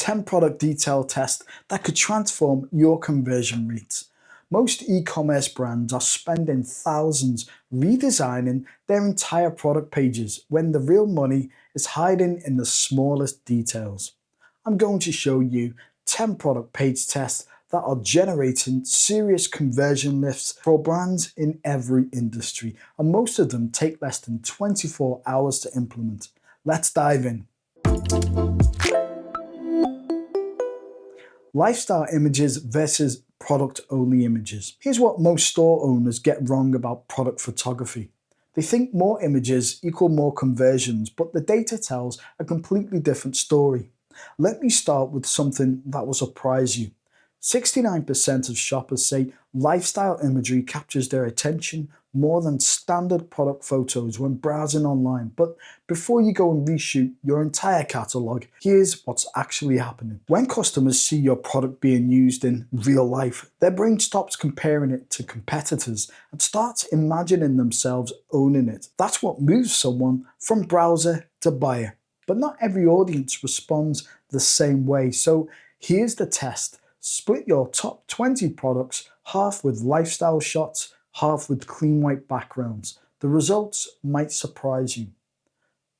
10 product detail test that could transform your conversion rates. Most e-commerce brands are spending thousands redesigning their entire product pages when the real money is hiding in the smallest details. I'm going to show you 10 product page tests that are generating serious conversion lifts for brands in every industry, and most of them take less than 24 hours to implement. Let's dive in. Lifestyle images versus product-only images. Here's what most store owners get wrong about product photography. They think more images equal more conversions, but the data tells a completely different story. Let me start with something that will surprise you. 69% of shoppers say lifestyle imagery captures their attention more than standard product photos when browsing online. But before you go and reshoot your entire catalogue, here's what's actually happening. When customers see your product being used in real life, their brain stops comparing it to competitors and starts imagining themselves owning it. That's what moves someone from browser to buyer. But not every audience responds the same way, so here's the test. Split your top 20 products, half with lifestyle shots, half with clean white backgrounds. The results might surprise you.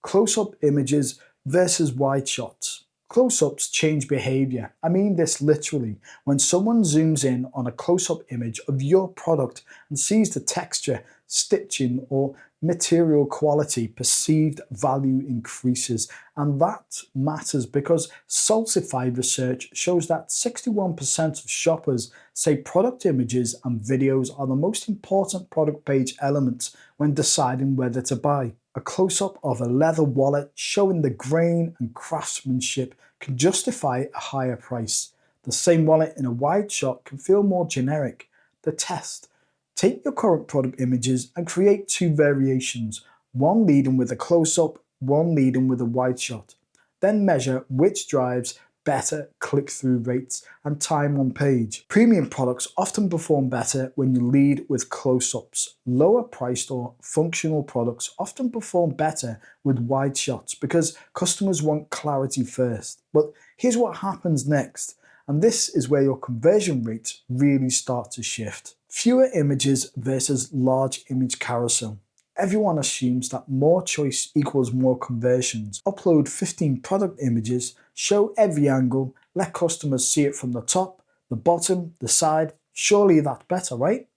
Close-up images versus wide shots. Close-ups change behavior. I mean this literally. When someone zooms in on a close-up image of your product and sees the texture, stitching, or material quality, perceived value increases. And that matters because Salsify research shows that 61% of shoppers say product images and videos are the most important product page elements when deciding whether to buy. A close-up of a leather wallet showing the grain and craftsmanship can justify a higher price. The same wallet in a wide shot can feel more generic. The test. Take your current product images and create two variations, one leading with a close-up, one leading with a wide shot. Then measure which drives better click-through rates and time on page. Premium products often perform better when you lead with close-ups. Lower-priced or functional products often perform better with wide shots because customers want clarity first. But here's what happens next, and this is where your conversion rates really start to shift. Fewer images versus large image carousel. Everyone assumes that more choice equals more conversions. Upload 15 product images, show every angle, let customers see it from the top, the bottom, the side. Surely that's better, right?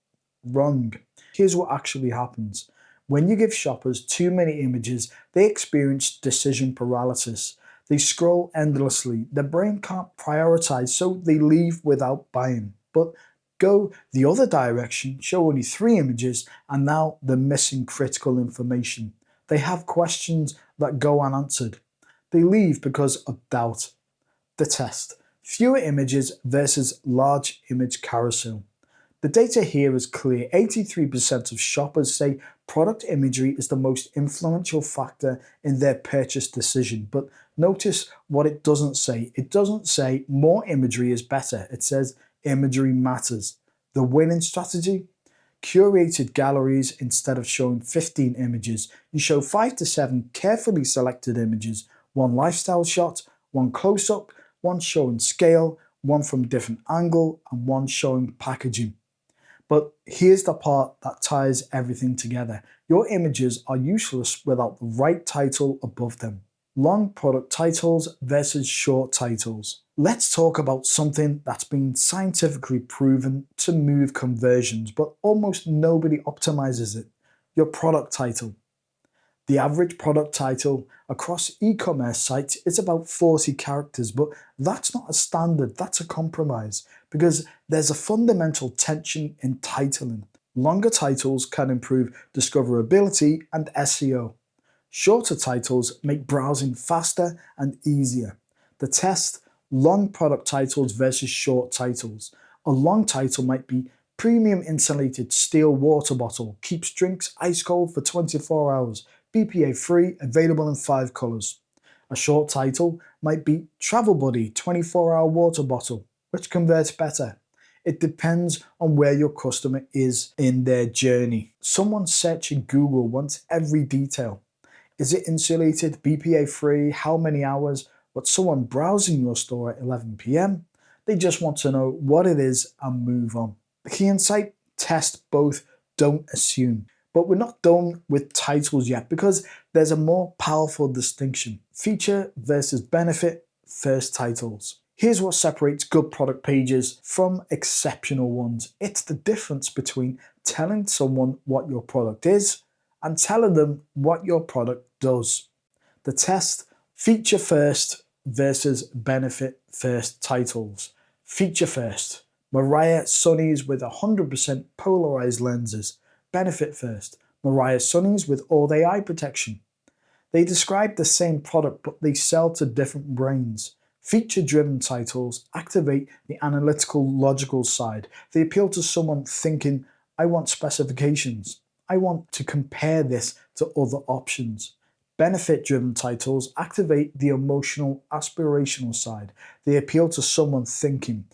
Wrong. Here's what actually happens. When you give shoppers too many images, they experience decision paralysis. They scroll endlessly. Their brain can't prioritize, so they leave without buying. But go the other direction, show only 3 images, and now they're missing critical information. They have questions that go unanswered. They leave because of doubt. The test. Fewer images versus large image carousel. The data here is clear. 83% of shoppers say product imagery is the most influential factor in their purchase decision. But notice what it doesn't say. It doesn't say more imagery is better. It says imagery matters. The winning strategy? Curated galleries. Instead of showing 15 images, you show 5 to 7 carefully selected images, one lifestyle shot, one close-up, one showing scale, one from different angle, and one showing packaging. But here's the part that ties everything together. Your images are useless without the right title above them. Long product titles versus short titles. Let's talk about something that's been scientifically proven to move conversions, but almost nobody optimizes it. Your product title. The average product title across e-commerce sites is about 40 characters, but that's not a standard, that's a compromise, because there's a fundamental tension in titling. Longer titles can improve discoverability and SEO. Shorter titles make browsing faster and easier. The test: long product titles versus short titles. A long title might be premium insulated steel water bottle, keeps drinks ice cold for 24 hours, BPA free, available in 5 colors. A short title might be travel buddy 24-hour water bottle, which converts better. It depends on where your customer is in their journey. Someone searching Google wants every detail. Is it insulated, BPA free, how many hours? but someone browsing your store at 11 p.m., they just want to know what it is and move on. The key insight: test both, don't assume. But we're not done with titles yet, because there's a more powerful distinction: feature versus benefit first titles. Here's what separates good product pages from exceptional ones. It's the difference between telling someone what your product is and telling them what your product does. The test: feature first versus benefit first titles. Feature first: Mariah Sunnies with 100% polarized lenses. Benefit first: Mariah Sunnies with all-day eye protection. They describe the same product, but they sell to different brains. Feature-driven titles activate the analytical, logical side. They appeal to someone thinking, I want specifications. I want to compare this to other options. Benefit-driven titles activate the emotional, aspirational side. They appeal to someone thinking,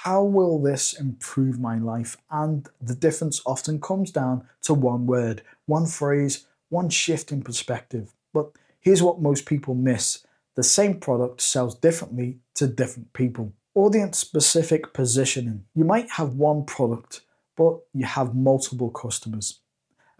how will this improve my life? And the difference often comes down to one word, one phrase, one shift in perspective. But here's what most people miss: the same product sells differently to different people. Audience-specific positioning. You might have one product, but you have multiple customers.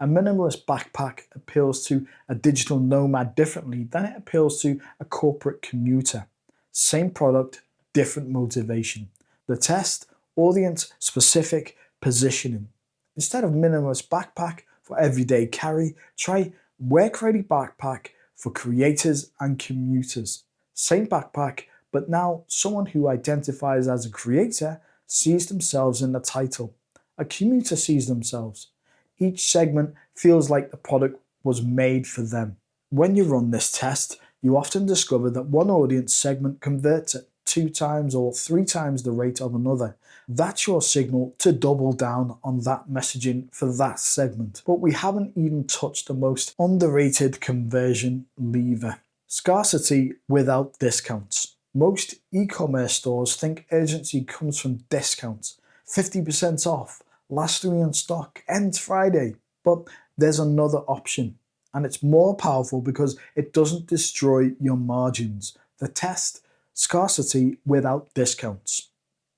A minimalist backpack appeals to a digital nomad differently than it appeals to a corporate commuter. Same product, different motivation. The test: audience-specific positioning. Instead of minimalist backpack for everyday carry, try work-ready backpack for creators and commuters. Same backpack, but now someone who identifies as a creator sees themselves in the title. A commuter sees themselves. Each segment feels like the product was made for them. When you run this test, you often discover that one audience segment converts at 2 times or 3 times the rate of another. That's your signal to double down on that messaging for that segment. But we haven't even touched the most underrated conversion lever: scarcity without discounts. Most e-commerce stores think urgency comes from discounts. 50% off, last 3 in stock, ends Friday. But there's another option, and it's more powerful because it doesn't destroy your margins. The test: scarcity without discounts.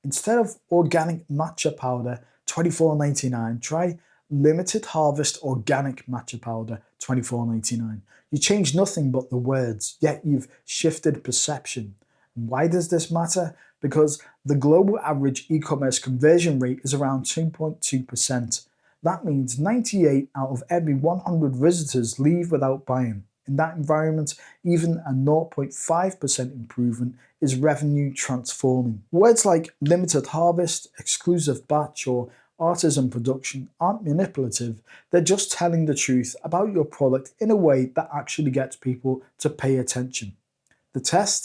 Instead of organic matcha powder $24.99, try limited harvest organic matcha powder $24.99. You change nothing but the words, yet you've shifted perception. Why does this matter? Because the global average e-commerce conversion rate is around 2.2%. That means 98 out of every 100 visitors leave without buying. In that environment, even a 0.5% improvement is revenue transforming. Words like limited harvest, exclusive batch, or artisan production aren't manipulative. They're just telling the truth about your product in a way that actually gets people to pay attention. The test: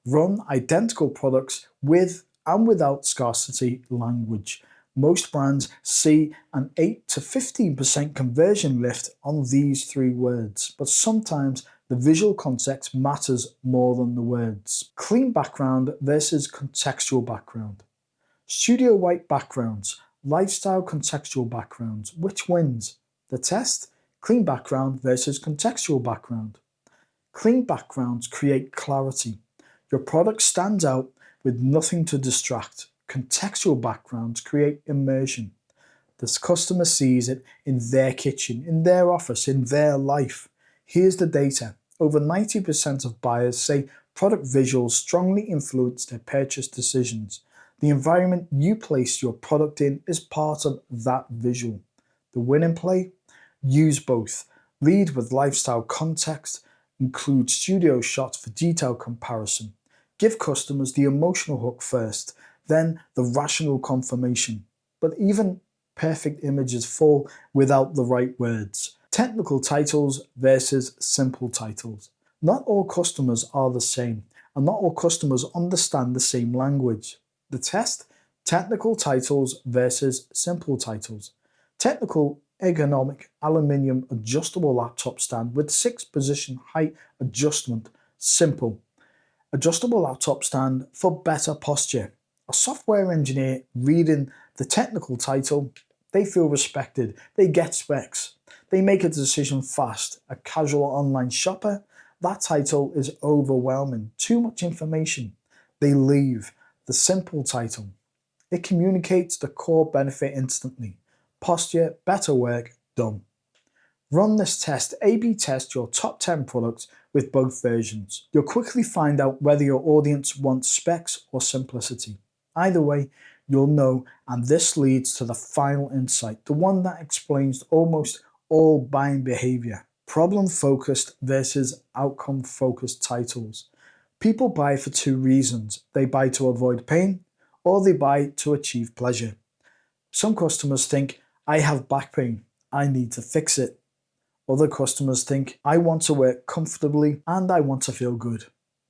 run identical products with and without scarcity language. Most brands see an 8 to 15% conversion lift on these 3 words, but sometimes the visual context matters more than the words. Clean background versus contextual background. Studio white backgrounds, lifestyle contextual backgrounds, which wins? The test: clean background versus contextual background. Clean backgrounds create clarity. Your product stands out with nothing to distract. Contextual backgrounds create immersion. The customer sees it in their kitchen, in their office, in their life. Here's the data. Over 90% of buyers say product visuals strongly influence their purchase decisions. The environment you place your product in is part of that visual. The win and play: use both. Lead with lifestyle context. Include studio shots for detail comparison. Give customers the emotional hook first, then the rational confirmation. But even perfect images fall without the right words. Technical titles versus simple titles. Not all customers are the same, and not all customers understand the same language. The test: technical titles versus simple titles. Technical: ergonomic aluminium adjustable laptop stand with 6-position height adjustment. Simple: adjustable laptop stand for better posture. A software engineer reading the technical title, they feel respected, they get specs, they make a decision fast. A casual online shopper, That title is overwhelming, too much information. They leave the simple title. It communicates the core benefit instantly. Posture, better work, done. Run this test, A/B test your top 10 products with both versions. You'll quickly find out whether your audience wants specs or simplicity. Either way, you'll know, and this leads to the final insight, the one that explains almost all buying behavior. Problem-focused versus outcome-focused titles. People buy for two reasons. They buy to avoid pain, or they buy to achieve pleasure. Some customers think, I have back pain, I need to fix it. Other customers think, I want to work comfortably and I want to feel good.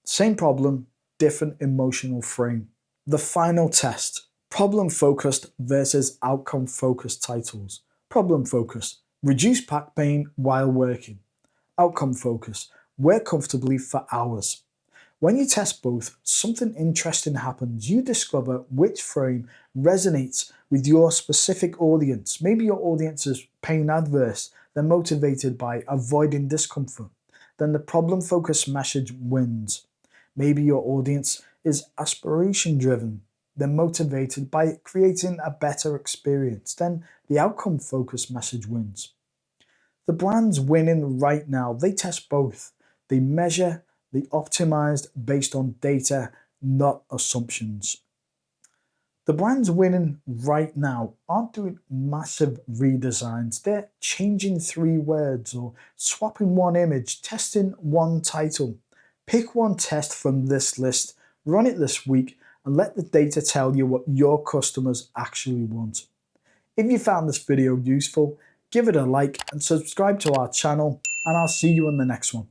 Same problem, different emotional frame. The final test, problem-focused versus outcome-focused titles. Problem-focused, reduce back pain while working. Outcome-focused, work comfortably for hours. When you test both, something interesting happens. You discover which frame resonates with your specific audience. Maybe your audience is pain adverse. They're motivated by avoiding discomfort. Then the problem-focused message wins. Maybe your audience is aspiration-driven. They're motivated by creating a better experience. Then the outcome-focused message wins. The brands winning right now, they test both. They measure, they optimized based on data, not assumptions. The brands winning right now aren't doing massive redesigns. They're changing 3 words or swapping one image, testing one title. Pick one test from this list, run it this week, and let the data tell you what your customers actually want. If you found this video useful, give it a like and subscribe to our channel, and I'll see you in the next one.